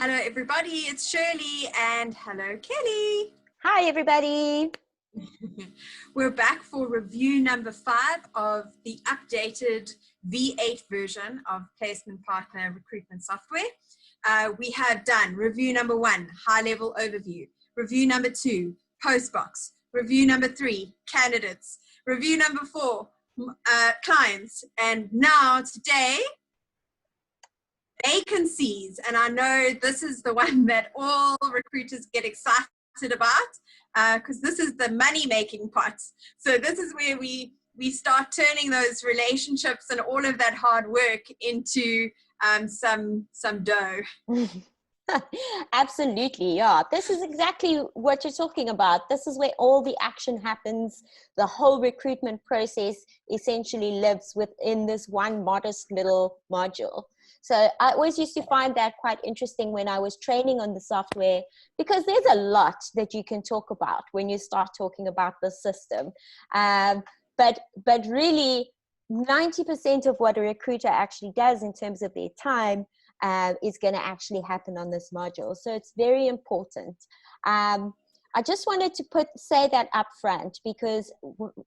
Hello everybody, it's Shirley and hello Kelly. Hi everybody. We're back for review number 5 of the updated V8 version of Placement Partner Recruitment Software. We have done review number 1, high level overview, review number 2, postbox, review number 3, candidates, review number 4, clients, and now today, vacancies. And I know this is the one that all recruiters get excited about because this is the money making part. So this is where we start turning those relationships and all of that hard work into some dough. Absolutely, yeah. This is exactly what you're talking about. This is where all the action happens. The whole recruitment process essentially lives within this one modest little module. So I always used to find that quite interesting when I was training on the software, because there's a lot that you can talk about when you start talking about the system. But really, 90% of what a recruiter actually does in terms of their time is going to actually happen on this module. So it's very important. I just wanted to say that up front, because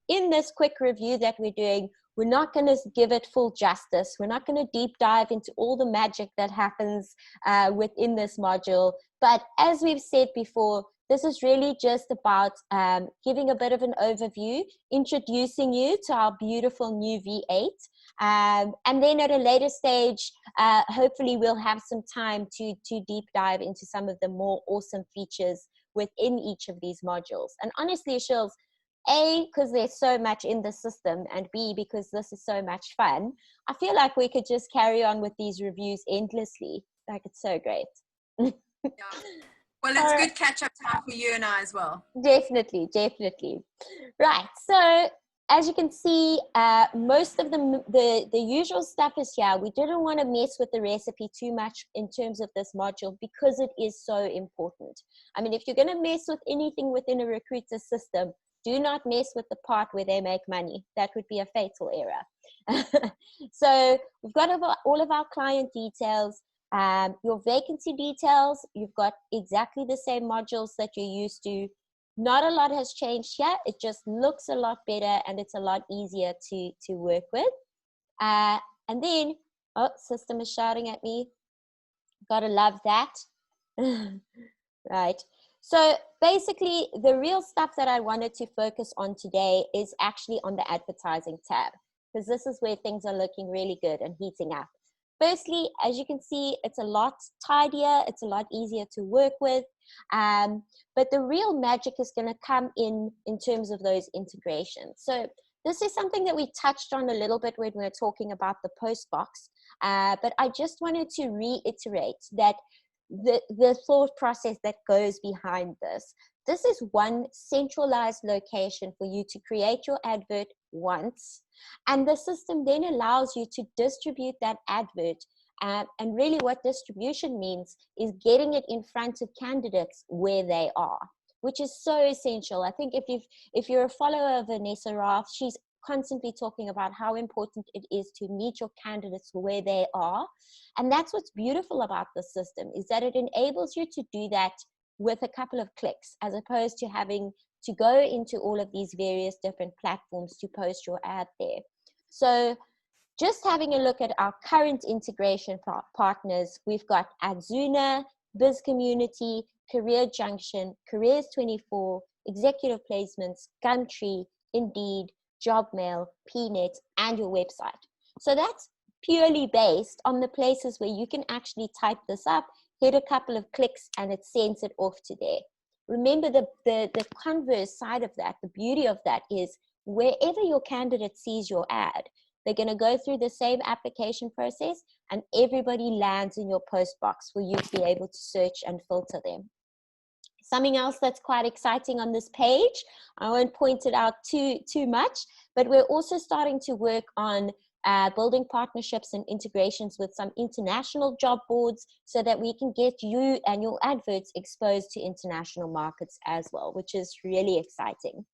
in this quick review that we're doing, we're not going to give it full justice. We're not going to deep dive into all the magic that happens within this module. But as we've said before, this is really just about giving a bit of an overview, introducing you to our beautiful new V8. And then at a later stage, hopefully we'll have some time to deep dive into some of the more awesome features within each of these modules. And honestly, Shirls, A, because there's so much in the system, and B, because this is so much fun, I feel like we could just carry on with these reviews endlessly. Like, it's so great. Yeah. Well, it's good catch-up time for you and I as well. Definitely. Right, so as you can see, most of the usual stuff is here. We didn't want to mess with the recipe too much in terms of this module because it is so important. I mean, if you're going to mess with anything within a recruiter system, do not mess with the part where they make money. That would be a fatal error. So we've got all of our client details, your vacancy details. You've got exactly the same modules that you're used to. Not a lot has changed here. It just looks a lot better and it's a lot easier to work with. And then, oh, system is shouting at me. Gotta love that. Right. So basically, the real stuff that I wanted to focus on today is actually on the advertising tab, because this is where things are looking really good and heating up. Firstly, as you can see, it's a lot tidier. It's a lot easier to work with. But the real magic is going to come in terms of those integrations. So this is something that we touched on a little bit when we were talking about the post box. But I just wanted to reiterate that the thought process that goes behind this. This is one centralized location for you to create your advert once, and the system then allows you to distribute that advert. And really what distribution means is getting it in front of candidates where they are, which is so essential. I think if you're a follower of Vanessa Rath, she's constantly talking about how important it is to meet your candidates where they are. And that's what's beautiful about the system, is that it enables you to do that with a couple of clicks, as opposed to having to go into all of these various different platforms to post your ad there. So just having a look at our current integration partners, we've got Adzuna, Biz Community, Career Junction, Careers24, Executive Placements, Gumtree, Indeed, Jobmail, PNet, and your website. So that's purely based on the places where you can actually type this up, hit a couple of clicks, and it sends it off to there. Remember, the converse side of that, the beauty of that is wherever your candidate sees your ad, they're going to go through the same application process, and everybody lands in your post box for you to be able to search and filter them. Something else that's quite exciting on this page, I won't point it out too much, but we're also starting to work on building partnerships and integrations with some international job boards so that we can get you and your adverts exposed to international markets as well, which is really exciting.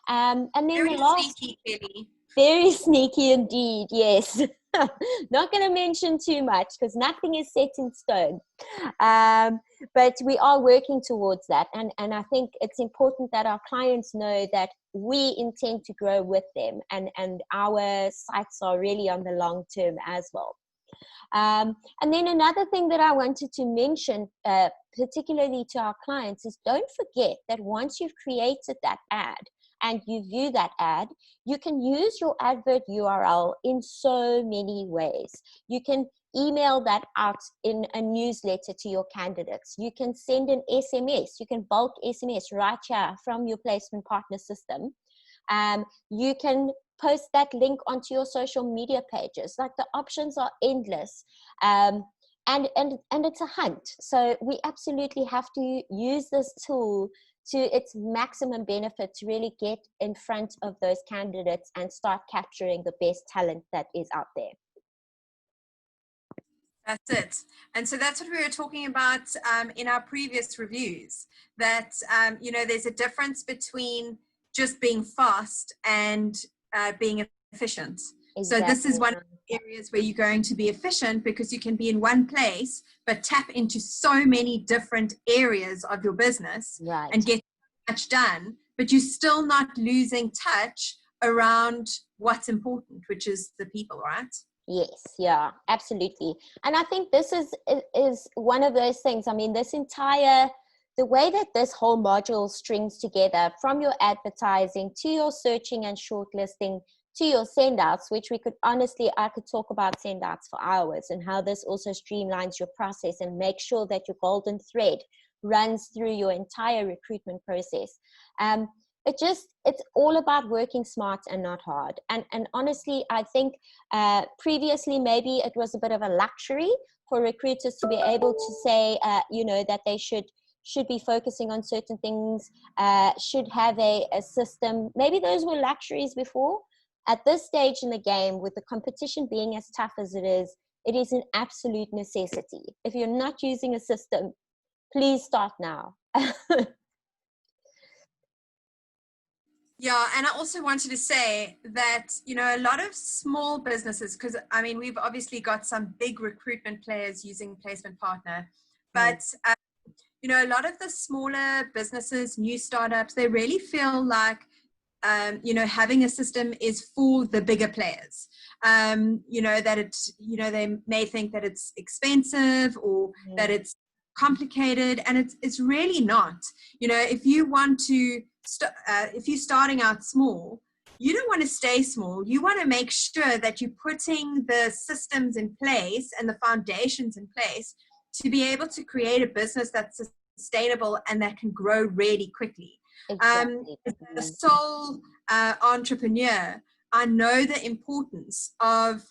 And then Very the last, sneaky, Kelly. very sneaky indeed, yes. Not going to mention too much because nothing is set in stone. But we are working towards that. And I think it's important that our clients know that we intend to grow with them, and our sights are really on the long term as well. And then another thing that I wanted to mention, particularly to our clients, is don't forget that once you've created that ad and you view that ad, you can use your advert URL in so many ways. You can email that out in a newsletter to your candidates. You can send an SMS. You can bulk SMS right here from your placement partner system. You can post that link onto your social media pages. Like, the options are endless. And it's a hunt. So we absolutely have to use this tool to its maximum benefit to really get in front of those candidates and start capturing the best talent that is out there. That's it. And so that's what we were talking about in our previous reviews, that, you know, there's a difference between just being fast and being efficient. Exactly. So this is one of the areas where you're going to be efficient, because you can be in one place, but tap into so many different areas of your business, right, and get much done, but you're still not losing touch around what's important, which is the people, right? Yes, yeah, absolutely. And I think this is one of those things. I mean, the way that this whole module strings together, from your advertising to your searching and shortlisting to your send-outs, which I could talk about send-outs for hours, and how this also streamlines your process and makes sure that your golden thread runs through your entire recruitment process. It's all about working smart and not hard. And honestly, I think previously maybe it was a bit of a luxury for recruiters to be able to say, you know, that they should be focusing on certain things, should have a system. Maybe those were luxuries before. At this stage in the game, with the competition being as tough as it is an absolute necessity. If you're not using a system, please start now. Yeah, and I also wanted to say that, you know, a lot of small businesses, because I mean, we've obviously got some big recruitment players using Placement Partner, but you know, a lot of the smaller businesses, new startups, they really feel like, you know, having a system is for the bigger players. You know, that it's, you know, they may think that it's expensive, or that it's complicated, and it's really not. You know, if you want to, if you're starting out small, you don't want to stay small. You want to make sure that you're putting the systems in place and the foundations in place to be able to create a business that's sustainable and that can grow really quickly. Exactly. As a sole entrepreneur, I know the importance of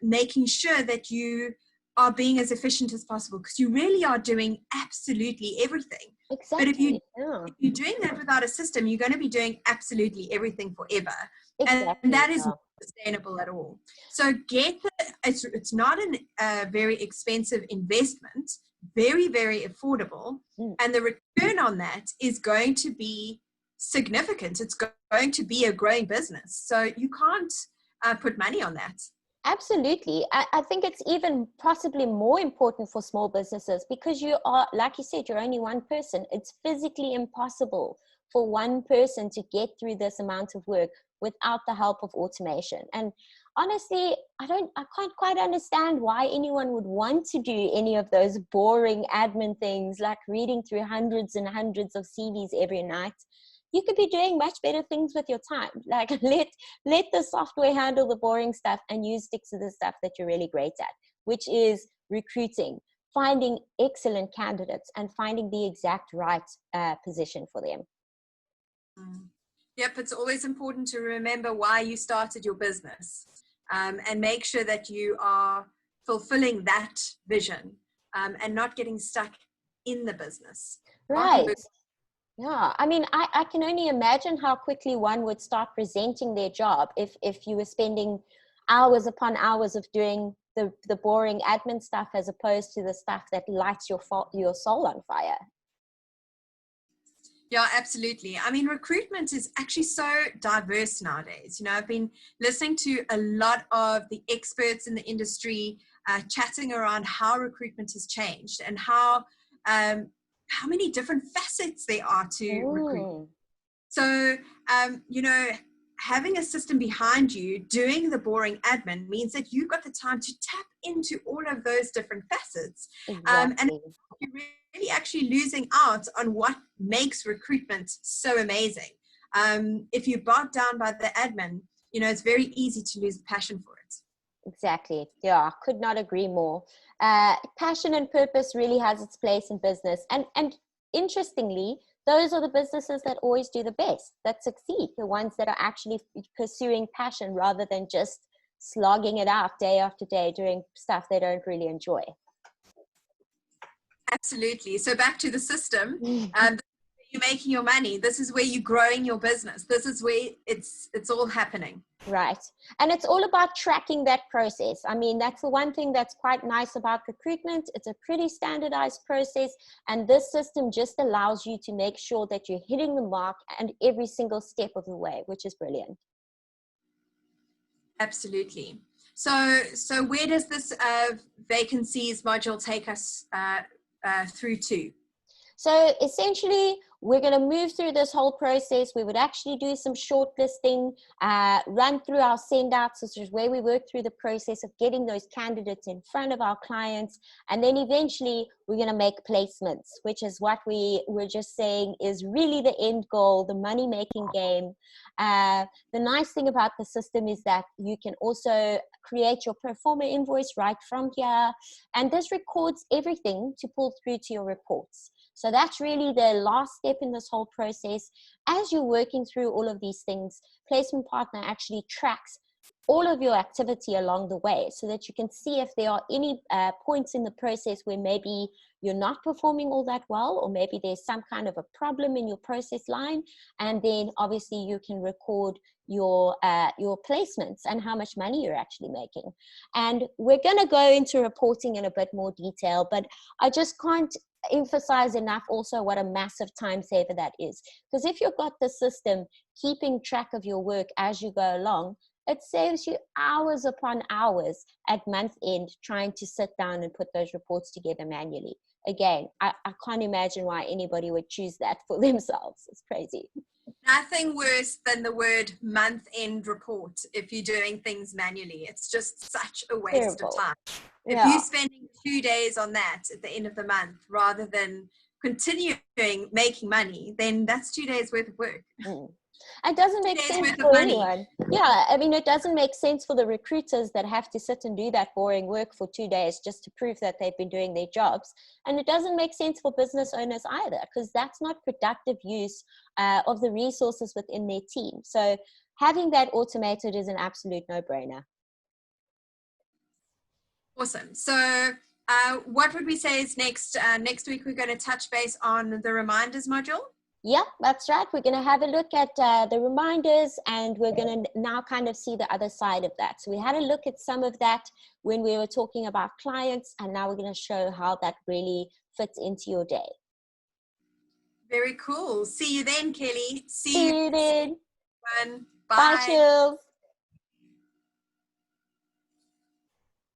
making sure that you are being as efficient as possible, because you really are doing absolutely everything. Exactly. But if you're doing that without a system, you're going to be doing absolutely everything forever. Exactly. And that is not sustainable at all. So it's not a very expensive investment, very, very affordable. And the return on that is going to be significant. It's going to be a growing business. So you can't put money on that. Absolutely. I think it's even possibly more important for small businesses, because you are, like you said, you're only one person. It's physically impossible for one person to get through this amount of work without the help of automation. And honestly, I can't quite understand why anyone would want to do any of those boring admin things, like reading through hundreds and hundreds of CVs every night. You could be doing much better things with your time. Like, let the software handle the boring stuff, and you stick to the stuff that you're really great at, which is recruiting, finding excellent candidates, and finding the exact right position for them. Yep, it's always important to remember why you started your business, and make sure that you are fulfilling that vision, and not getting stuck in the business. Right. Yeah, I mean, I can only imagine how quickly one would start resenting their job if you were spending hours upon hours of doing the boring admin stuff, as opposed to the stuff that lights your soul on fire. Yeah, absolutely. I mean, recruitment is actually so diverse nowadays. You know, I've been listening to a lot of the experts in the industry chatting around how recruitment has changed and how many different facets there are to recruitment. Mm, So, you know, having a system behind you doing the boring admin means that you've got the time to tap into all of those different facets. And exactly. you're really actually losing out on what makes recruitment so amazing. If you're bogged down by the admin, you know, it's very easy to lose the passion for it. Exactly. Yeah, could not agree more. Passion and purpose really has its place in business. And interestingly, those are the businesses that always do the best, that succeed, the ones that are actually pursuing passion rather than just slogging it out day after day doing stuff they don't really enjoy. Absolutely. So back to the system. You're making your money. This is where you're growing your business. This is where it's all happening. Right. And it's all about tracking that process. I mean, that's the one thing that's quite nice about recruitment. It's a pretty standardized process. And this system just allows you to make sure that you're hitting the mark and every single step of the way, which is brilliant. Absolutely. So where does this vacancies module take us through to? So essentially, we're going to move through this whole process. We would actually do some shortlisting, run through our send outs, which is where we work through the process of getting those candidates in front of our clients. And then eventually we're going to make placements, which is what we were just saying is really the end goal, the money making game. The nice thing about the system is that you can also create your pro forma invoice right from here. And this records everything to pull through to your reports. So that's really the last step in this whole process. As you're working through all of these things, Placement Partner actually tracks all of your activity along the way so that you can see if there are any points in the process where maybe you're not performing all that well, or maybe there's some kind of a problem in your process line. And then obviously you can record your placements and how much money you're actually making. And we're going to go into reporting in a bit more detail, but I just can't emphasize enough also what a massive time saver that is. Because if you've got the system keeping track of your work as you go along, it saves you hours upon hours at month end trying to sit down and put those reports together manually. Again, I can't imagine why anybody would choose that for themselves. It's crazy. Nothing worse than the word month end report if you're doing things manually. It's just such a waste Terrible. of time. If Yeah. you're spending 2 days on that at the end of the month rather than continuing making money, then that's 2 days worth of work. It doesn't make sense for anyone. Yeah, I mean, it doesn't make sense for the recruiters that have to sit and do that boring work for 2 days just to prove that they've been doing their jobs. And it doesn't make sense for business owners either, because that's not productive use of the resources within their team. So having that automated is an absolute no-brainer. Awesome. So what would we say is next? Next week, we're going to touch base on the reminders module. Yeah, that's right. We're going to have a look at the reminders, and we're going to now kind of see the other side of that. So we had a look at some of that when we were talking about clients, and now we're going to show how that really fits into your day. Very cool. See you then, Kelly. See you then. Bye. Bye, Chills.